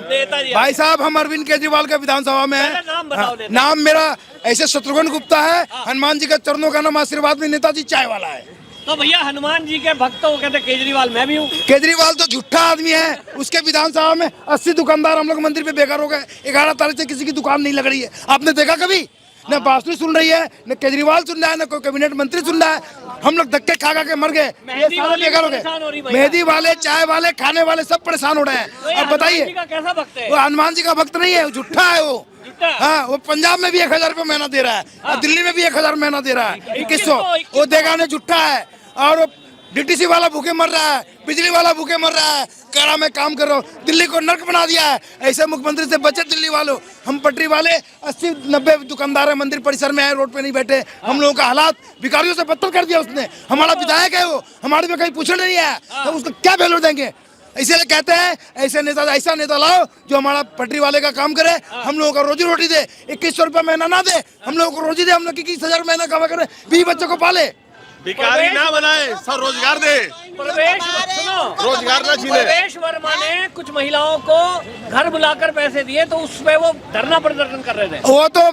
भाई साहब हम अरविंद केजरीवाल का विधानसभा में है। नाम बताओ। नाम मेरा ऐसे शत्रुघ्न गुप्ता है। हनुमान जी के चरणों का नाम आशीर्वाद में नेताजी चाय वाला है। तो भैया हनुमान जी के भक्त हो कहते केजरीवाल मैं भी हूँ। केजरीवाल तो झूठा आदमी है। उसके विधानसभा में 80 दुकानदार हम लोग मंदिर पे बेकार हो गए। 11 तारीख से किसी की दुकान नहीं लग रही है। आपने देखा कभी? न बांसुरी सुन रही है, न केजरीवाल सुन रहा है, न कोई कैबिनेट मंत्री सुन रहा है। हम लोग धक्के खा खा के मर गए। ये सारे बेकार हो गए। मेहंदी वाले, चाय वाले, खाने वाले सब परेशान हो रहे हैं। अब बताइए कैसा भक्त है? वो हनुमान जी का भक्त नहीं है, झूठा है वो। हाँ, वो पंजाब में भी 1000 रुपये महीना दे रहा है और दिल्ली में भी 1000 महीना दे रहा है। 2100 वो देगा नहीं, झूठा है। और वो डीटीसी वाला भूखे मर रहा है, बिजली वाला भूखे मर रहा है। कह रहा मैं काम कर रहा हूँ। दिल्ली को नर्क बना दिया है। ऐसे मुख्यमंत्री से बचे दिल्ली वालों। हम पटरी वाले 80-90 दुकानदार है, मंदिर परिसर में है, रोड पे नहीं बैठे। हम लोगों का हालात भिखारियों से बदतर कर दिया उसने। हमारा विधायक है वो, हमारे में कहीं पूछने नहीं है तो उसको क्या वैल्यू देंगे? इसीलिए कहते हैं ऐसा नेता लाओ जो हमारा पटरी वाले का काम करे, हम लोगों को रोजी रोटी दे। 2100 रुपये महीना ना दे, हम लोगों को रोजी दे। हम लोग 21,000 महीना कमा करे, 20 बच्चों को पाले। भिखारी ना बनाए, सब रोजगार दे। रोजगार ना छीने। प्रवेश वर्मा ने कुछ महिलाओं को घर बुलाकर पैसे दिए तो उस पे वो धरना प्रदर्शन कर रहे थे। वो तो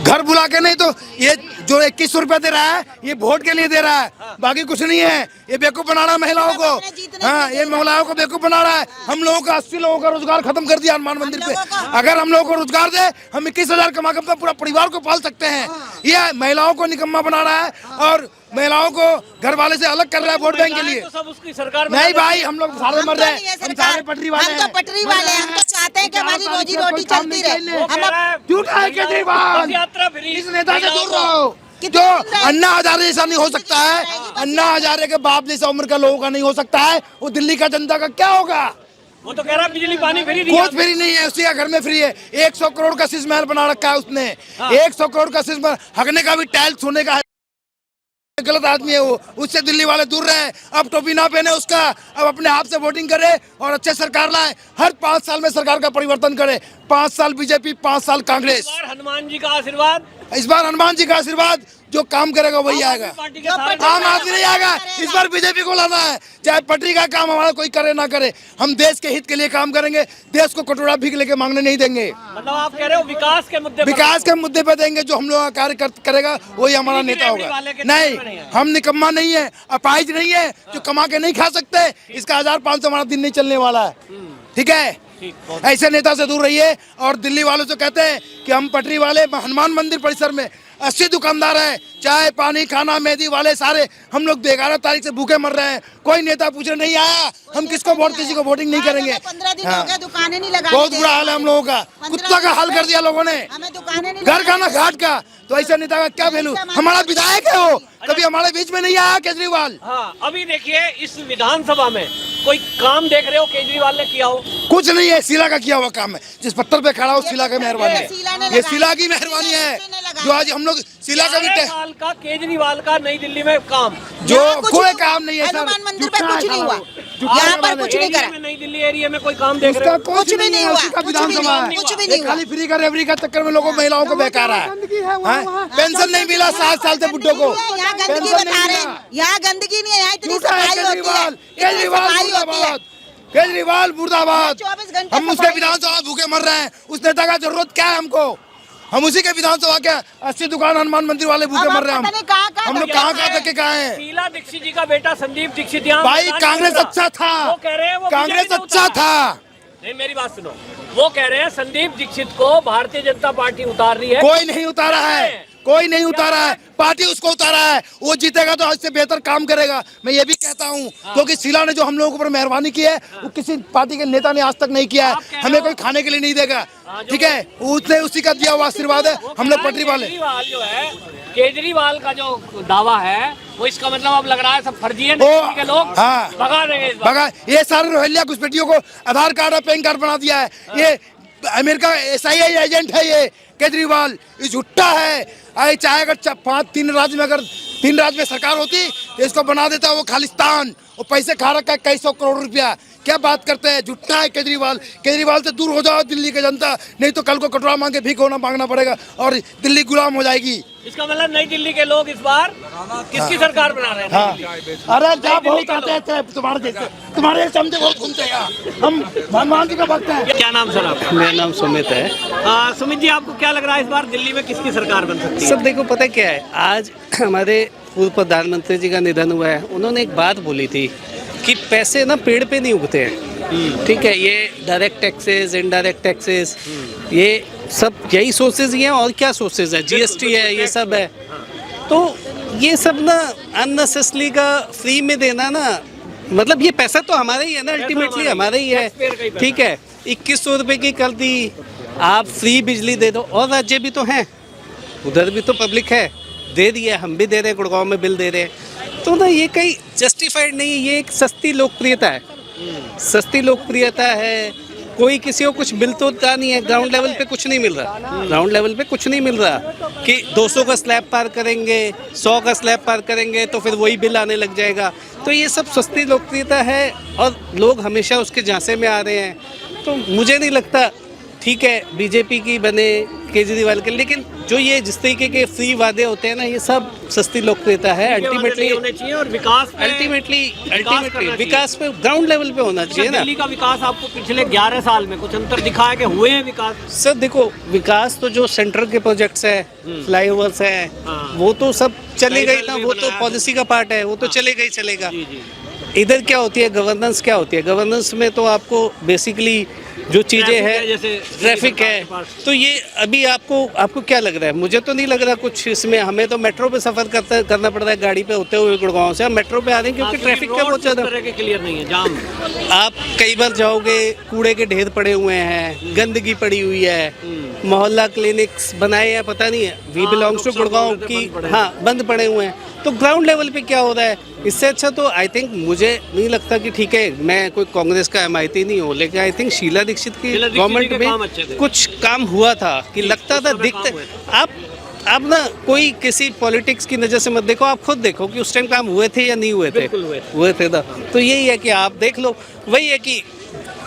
घर बुला के नहीं, तो ये जो 2100 रुपया दे रहा है ये वोट के लिए दे रहा है, बाकी कुछ नहीं है। ये बेवकूफ बना रहा है महिलाओं को। हाँ, ये महिलाओं को बेवकूफ बना रहा है। हम लोगों का 80 लोगों का रोजगार खत्म कर दिया हनुमान मंदिर पे। अगर हम लोगों को रोजगार दे, हम 21,000 कमा कर अपना पूरा परिवार को पाल सकते हैं। ये महिलाओं को निकम्मा बना रहा है और महिलाओं को घर वाले से अलग कर रहा है वोट बैंक के लिए। तो सब उसकी सरकार नहीं भाई, हम लोग सारे मर रहे हैं। हम सारे पटरी वाले हैं। हम तो पटरी वाले हैं। हम तो चाहते हैं कि हमारी रोजी रोटी चलती रहे। हम झूठा है केजरीवाल। यात्रा फ्री। इस नेता से दूर रहो। जो अन्ना हजारे जैसा नहीं हो सकता है, अन्ना हजारे के बाप जैसा उम्र का लोगों का नहीं हो सकता है, वो दिल्ली का जनता का क्या होगा? वो तो कह रहा बिजली पानी फ्री दिया। कुछ फ्री नहीं है, उसी का घर में फ्री है। 100 करोड़ का शीश महल बना रखा है उसने। 100 करोड़ का शीश महल, हगने का भी टाइल्स होने का है। गलत आदमी है वो, उससे दिल्ली वाले दूर रहे। अब टोपी ना पहने उसका, अब अपने आप से वोटिंग करे और अच्छे सरकार लाए। हर 5 साल में सरकार का परिवर्तन करे। 5 साल बीजेपी, 5 साल कांग्रेस। हनुमान जी का आशीर्वाद। इस बार हनुमान जी का आशीर्वाद, जो काम करेगा वही आएगा। आम आदमी नहीं आएगा। इस बार बीजेपी को लाना है, चाहे पटरी का काम हमारा कोई करे ना करे। हम देश के हित के लिए काम करेंगे, देश को कटोरा भीख लेके मांगने नहीं देंगे। मतलब आप कह रहे हो विकास के मुद्दे पे देंगे। जो हम लोग का कार्य करेगा वही हमारा नेता होगा। नहीं, हम निकम्मा नहीं है, अपाहिज नहीं है जो कमा के नहीं खा सकते। इसका 1500 हमारा दिन नहीं चलने वाला है। ठीक है, ऐसे नेता से दूर रहिए। और दिल्ली वालों से कहते हैं कि हम पटरी वाले हनुमान मंदिर परिसर में 80 दुकानदार हैं, चाय पानी खाना मेहंदी वाले सारे। हम लोग 11 तारीख से भूखे मर रहे हैं। कोई नेता पूछने नहीं आया। हम किसको वोट, किसी को वोटिंग नहीं करेंगे। 15 दिन हो गए, दुकानें नहीं लगा। बहुत बुरा हाल है हम लोगों का। कुत्ता का हाल कर दिया लोगों ने, घर का ना घाट का। तो ऐसा नेता का क्या वैल्यू? हमारा विधायक है वो, कभी हमारे बीच में नहीं आया केजरीवाल। हाँ, अभी देखिए इस विधानसभा में कोई काम देख रहे हो केजरीवाल ने किया हो? कुछ नहीं है, शीला का किया हुआ काम है। जिस पत्थर पे खड़ा हो शीला की मेहरबानी है। ये शीला की मेहरबानी है जो आज हम लोग शीला का भी साल का केजरीवाल का नई दिल्ली में काम, जो कोई काम नहीं है। हनुमान मंदिर पे कुछ नहीं हुआ, यहाँ पर कुछ नहीं करा। नई दिल्ली एरिया में कोई काम देख रहे हो? कुछ भी नहीं हुआ। विधानसभा खाली फ्री का रेवरी का चक्कर में लोगों महिलाओं को बेकार है। पेंशन नहीं मिला 7 साल से बुड्ढों को। यहाँ गंदगी बता रहे हैं, यहाँ गंदगी नहीं है, यहाँ इतनी सफाई होती है। केजरीवाल मुर्दाबाद। 24 घंटे हम उसके विधानसभा भूखे मर रहे हैं। उस नेता का जरूरत क्या है हमको? हम उसी के विधानसभा के 80 दुकान हनुमान मंदिर वाले भूखे मर रहे हैं। हम लोग कहाँ तक के कहाँ हैं? शीला दीक्षित जी का बेटा संदीप दीक्षित यहाँ भाई कांग्रेस अच्छा था। वो कह रहे हैं वो कांग्रेस अच्छा था। नहीं, मेरी बात सुनो। वो कह रहे हैं संदीप दीक्षित को भारतीय जनता पार्टी उतार रही है। कोई नहीं उतारा है, कोई नहीं उतारा है। पार्टी उसको उतारा है। वो जीतेगा तो इससे बेहतर काम करेगा। मैं ये भी कहता हूँ क्योंकि शीला ने जो हम लोगों के ऊपर मेहरबानी की है वो किसी पार्टी के नेता ने आज तक नहीं किया है। हमें कोई खाने के लिए नहीं देगा। ठीक है, उसने उसी का दिया हुआ आशीर्वाद है। हम लोग पटरी वाले। जो है केजरीवाल का जो दावा है वो इसका मतलब अब लग रहा है सब फर्जी है के लोग। हाँ, भगा देंगे भगा। ये सारे रोहिल्ला घुसपैठियों को आधार कार्ड और पैन कार्ड बना दिया है। ये अमेरिका SIA एजेंट है। ये केजरीवाल ये झूठा है। चाहे अगर 3 राज्य में, अगर 3 राज्य में सरकार होती तो इसको बना देता वो खालिस्तान। वो पैसे खा रखा है कई 100 करोड़ रुपया। क्या बात करते हैं? झूठा है केजरीवाल। केजरीवाल से दूर हो जाओ दिल्ली की जनता, नहीं तो कल को कटोरा मांगे भीख होना मांगना पड़ेगा और दिल्ली गुलाम हो जाएगी। इसका मतलब नई दिल्ली के लोग इस बार किसकी सरकार बना रहे हैं? हाँ अरे जहाँ बहुत आते थे तुम्हारे जैसे समझे बहुत घूमते हैं यहाँ। हम भगवान जी का भक्त हैं। क्या नाम सर आपका? मेरा नाम सुमित है। सुमित जी, आपको क्या लग रहा है इस बार दिल्ली में किसकी सरकार बन सकती है? सब देखो, पता क्या है, आज हमारे पूर्व प्रधानमंत्री जी का निधन हुआ है। उन्होंने एक बात बोली थी कि पैसे ना पेड़ पे नहीं उगते हैं, ठीक है। ये डायरेक्ट टैक्सेस, इनडायरेक्ट टैक्सेस, ये सब यही सोर्सेज ही हैं। और क्या सोर्सेज है? जीएसटी है, ये सब है। तो ये सब ना अननेसेसरी का फ्री में देना ना, मतलब ये पैसा तो हमारा ही है ना, अल्टीमेटली हमारा ही है, ठीक है। 2100 रुपये की कर दी, आप फ्री बिजली दे दो। और राज्य भी तो हैं, उधर भी तो पब्लिक है, दे दिया, हम भी दे रहे हैं, गुड़गांव में बिल दे रहे हैं। तो ना ये कहीं जस्टिफाइड नहीं, ये एक सस्ती लोकप्रियता है, सस्ती लोकप्रियता है। कोई किसी को कुछ मिलता नहीं है, ग्राउंड लेवल पे कुछ नहीं मिल रहा, ग्राउंड लेवल पे कुछ नहीं मिल रहा कि 200 का स्लैब पार करेंगे, 100 का स्लैब पार करेंगे तो फिर वही बिल आने लग जाएगा। तो ये सब सस्ती लोकप्रियता है और लोग हमेशा उसके झांसे में आ रहे हैं। तो मुझे नहीं लगता, ठीक है बीजेपी की बने, केजरीवाल के, लेकिन जो ये जिस तरीके के फ्री वादे होते हैं ना, ये सब सस्ती लोकप्रियता है। अल्टीमेटली होने चाहिए और विकास पे- अल्टीमेटली करना चाहिए। विकास पे ग्राउंड लेवल पे होना चाहिए ना। दिल्ली का विकास आपको पिछले 11 साल में कुछ अंतर दिखा है कि हुए हैं विकास? सर देखो, विकास तो जो सेंटर के प्रोजेक्ट्स है, फ्लाईओवर्स है, वो तो सब चलेगा ही ना, वो तो पॉलिसी का पार्ट है, वो तो चलेगा ही चलेगा। इधर क्या होती है गवर्नेंस, क्या होती है गवर्नेंस में, तो आपको बेसिकली जो चीज़ें हैं, जैसे ट्रैफिक है, तो ये अभी आपको क्या लग रहा है? मुझे तो नहीं लग रहा कुछ इसमें। हमें तो मेट्रो पे सफ़र करना पड़ता है गाड़ी पे होते हुए गुड़गांव से। हम मेट्रो पे आ रहे हैं क्योंकि ट्रैफिक का बहुत ज़्यादा क्लियर नहीं है, जाम। आप कई बार जाओगे, कूड़े के ढेर पड़े हुए हैं, गंदगी पड़ी हुई है, मोहल्ला क्लिनिक्स बनाए हैं, पता नहीं है, वी बिलोंग्स टू गुड़गांव की, हाँ बंद पड़े हुए हैं। तो ग्राउंड लेवल पे क्या हो रहा है? इससे अच्छा तो आई थिंक, मुझे नहीं लगता कि, ठीक है मैं कोई कांग्रेस का एमआईटी नहीं हूँ, लेकिन आई थिंक शीला दीक्षित की गवर्नमेंट में कुछ काम हुआ था कि लगता था, दिखता। आप ना कोई किसी पॉलिटिक्स की नज़र से मत देखो, आप खुद देखो कि उस टाइम काम हुए थे या नहीं हुए थे, हुए थे ना। तो यही है कि आप देख लो, वही है कि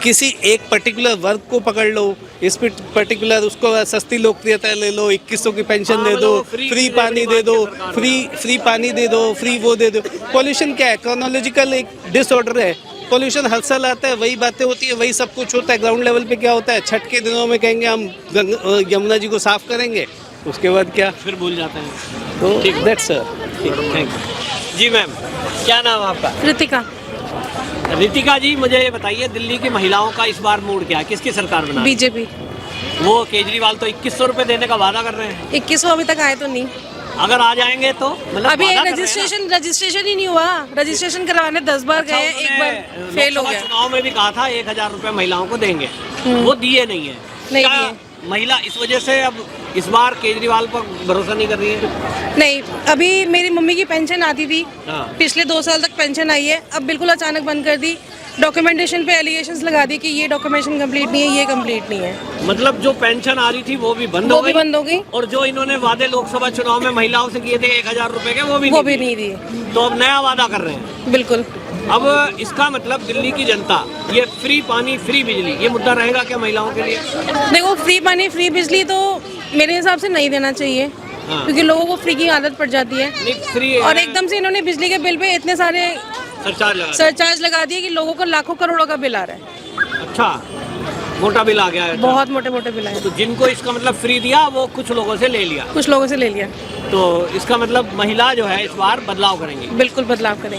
किसी एक पर्टिकुलर वर्ग को पकड़ लो, इस पर्टिकुलर उसको सस्ती लोकप्रियता ले लो, 2100 की पेंशन दे दो, फ्री पानी दे दो, फ्री पानी दे दो, फ्री वो दे दो। पॉल्यूशन क्या है? क्रोनोलॉजिकल एक डिसऑर्डर है। पॉल्यूशन हर साल आता है, वही बातें होती है, वही सब कुछ होता है। ग्राउंड लेवल पे क्या होता है? छठ के दिनों में कहेंगे हम यमुना जी को साफ करेंगे, उसके बाद क्या फिर भूल जाते हैं। तो दैट्स थैंक यू जी। मैम, क्या नाम है आपका? रितिका। रितिका जी, मुझे ये बताइए, दिल्ली की महिलाओं का इस बार मूड क्या है? किसकी सरकार बना? बीजेपी। वो केजरीवाल तो 2100 रुपए देने का वादा कर रहे हैं। 2100 अभी तक आए तो नहीं। अगर आ जाएंगे तो मतलब अभी वादा एक कर रहे हैं ना। रजिस्ट्रेशन ही नहीं हुआ। रजिस्ट्रेशन करवाने 10 बार अच्छा, गए, एक बार उन्होंने फेल हो लोकसभा गया। चुनाव में भी कहा था 1000 रुपए महिलाओं को देंगे, वो दिए नहीं है। नहीं क्या दिए। महिला इस वजह से अब इस बार केजरीवाल पर भरोसा नहीं कर रही है? नहीं, अभी मेरी मम्मी की पेंशन आती थी, हाँ। पिछले 2 साल तक पेंशन आई है, अब बिल्कुल अचानक बंद कर दी। डॉक्यूमेंटेशन पे एलिगेशंस लगा दी कि ये डॉक्यूमेंटेशन कंप्लीट नहीं है, ये कंप्लीट नहीं है। मतलब जो पेंशन आ रही थी वो भी बंद वो हो भी गई, बंद हो गई। और जो इन्होंने वादे लोकसभा चुनाव में महिलाओं से किए थे 1000 रुपए के, वो भी नहीं दिए। तो अब नया वादा कर रहे हैं। बिल्कुल। अब इसका मतलब दिल्ली की जनता, ये फ्री पानी फ्री बिजली, ये मुद्दा रहेगा क्या महिलाओं के लिए? देखो, फ्री पानी फ्री बिजली तो मेरे हिसाब से नहीं देना चाहिए, हाँ। क्योंकि लोगों को फ्री की आदत पड़ जाती है। नहीं, फ्री और एकदम से इन्होंने बिजली के बिल पे इतने सारे सरचार्ज लगा दिए कि लोगों को लाखों करोड़ों का बिल आ रहा है। अच्छा, मोटा बिल आ गया है। बहुत मोटे मोटे बिल आए। तो जिनको इसका मतलब फ्री दिया, वो कुछ लोगों से ले लिया। कुछ लोगों से ले लिया। तो इसका मतलब महिला जो है इस बार बदलाव करेंगी। बिल्कुल बदलाव करेंगे।